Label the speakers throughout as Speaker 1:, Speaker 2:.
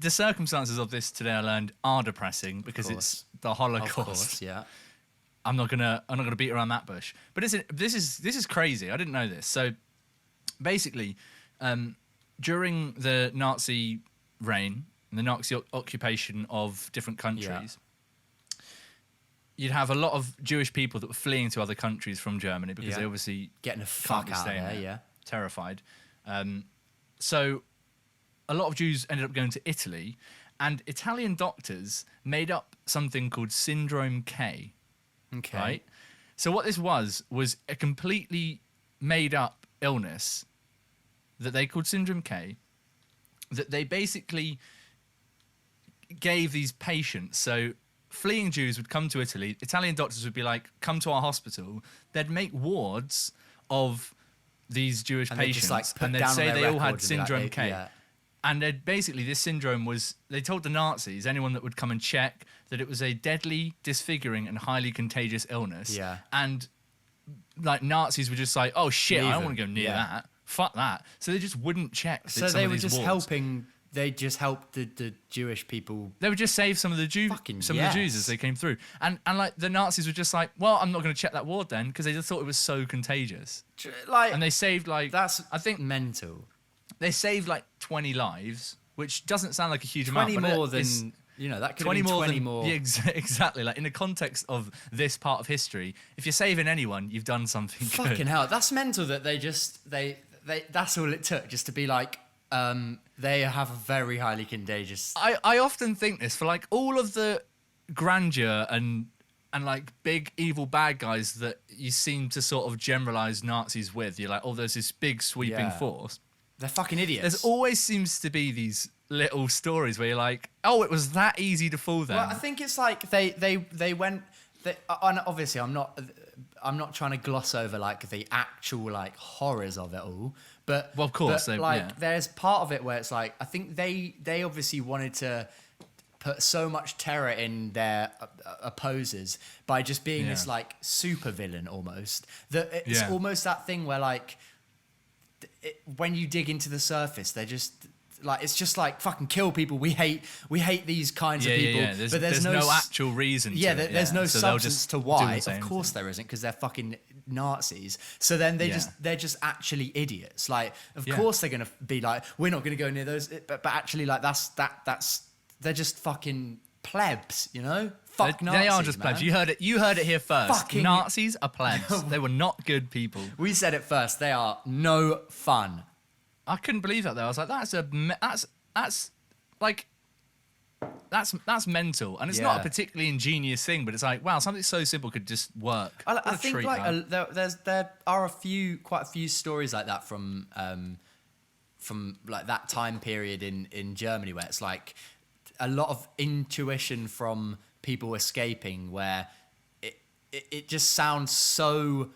Speaker 1: the circumstances of this today I learned are depressing because it's the Holocaust.
Speaker 2: Of course, yeah.
Speaker 1: I'm not gonna beat around that bush. But this is crazy. I didn't know this. So basically, during the Nazi reign, the Nazi occupation of different countries, you'd have a lot of Jewish people that were fleeing to other countries from Germany because they obviously
Speaker 2: getting the fuck out there,
Speaker 1: terrified. So a lot of Jews ended up going to Italy, and Italian doctors made up something called Syndrome K.
Speaker 2: Okay.
Speaker 1: Right? So what this was a completely made up illness that they called Syndrome K, that they basically gave these patients. So fleeing Jews would come to Italy. Italian doctors would be like, come to our hospital. They'd make wards of these Jewish patients, and they'd say they all had Syndrome K. Yeah. And basically this syndrome they told the Nazis, anyone that would come and check, that it was a deadly, disfiguring and highly contagious illness.
Speaker 2: Yeah.
Speaker 1: And like Nazis were just like, oh shit, I don't want to go near that. Fuck that. So they just wouldn't check.
Speaker 2: So they were just helping. They just helped the Jewish people.
Speaker 1: They would just save some of the Jews as they came through. And like the Nazis were just like, well, I'm not going to check that ward then, because they just thought it was so contagious. And they saved I think
Speaker 2: mental.
Speaker 1: They saved like 20 lives, which doesn't sound like a huge amount.
Speaker 2: 20 more than, that could have been 20 more.
Speaker 1: Yeah, exactly. Like in the context of this part of history, if you're saving anyone, you've done something good.
Speaker 2: Fucking hell. That's mental that they that's all it took, just to be like, they have a very highly contagious...
Speaker 1: I often think this, for like all of the grandeur and like big evil bad guys that you seem to sort of generalize Nazis with, you're like, oh, there's this big sweeping force.
Speaker 2: They're fucking idiots.
Speaker 1: There always seems to be these little stories where you're like, oh, it was that easy to fool them.
Speaker 2: Well, I think it's like they went... and obviously, I'm not trying to gloss over like the actual like horrors of it all, but
Speaker 1: well, of course,
Speaker 2: there's part of it where it's like, I think they obviously wanted to put so much terror in their opposers by just being this like super villain almost, that it's almost that thing where like when you dig into the surface, they're just like, it's just like, fucking kill people. We hate these kinds of people.
Speaker 1: Yeah.
Speaker 2: But there's
Speaker 1: no actual reason to it.
Speaker 2: There's no substance to why. Of course there isn't, because they're fucking Nazis. So then they're just actually idiots. Like, of course they're gonna be like, we're not gonna go near those. But actually, like that's they're just fucking plebs, Fuck Nazis,
Speaker 1: they are just plebs.
Speaker 2: Man.
Speaker 1: You heard it here first.
Speaker 2: Fucking
Speaker 1: Nazis are plebs. They were not good people.
Speaker 2: We said it first. They are no fun.
Speaker 1: I couldn't believe that though. I was like, that's mental, and it's not a particularly ingenious thing, but it's like, wow, something so simple could just work.
Speaker 2: I think like there are quite a few stories like that from like that time period in Germany, where it's like a lot of intuition from people escaping, where it just sounds so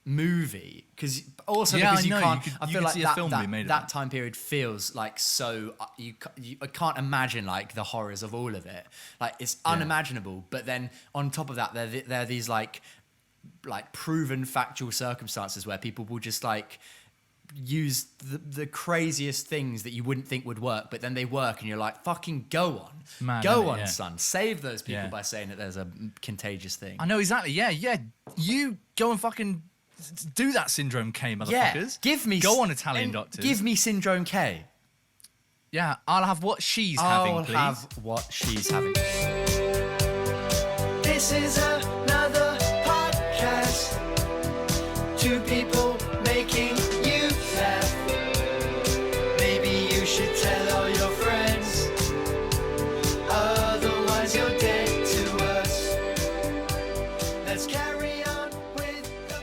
Speaker 2: movie, because also because you can't. I feel like that time period feels like so. I can't imagine like the horrors of all of it. Like it's unimaginable. But then on top of that, there are these like proven factual circumstances where people will just like use the craziest things that you wouldn't think would work, but then they work, and you're like, fucking go on.
Speaker 1: Mad,
Speaker 2: go on, son. Save those people by saying that there's a contagious thing.
Speaker 1: I know, exactly. Yeah. You go and fucking do that Syndrome K, motherfuckers. Go on, Italian doctors.
Speaker 2: Give me Syndrome K.
Speaker 1: Yeah, I'll have what she's having, please.
Speaker 2: I'll have what she's having.
Speaker 3: This is a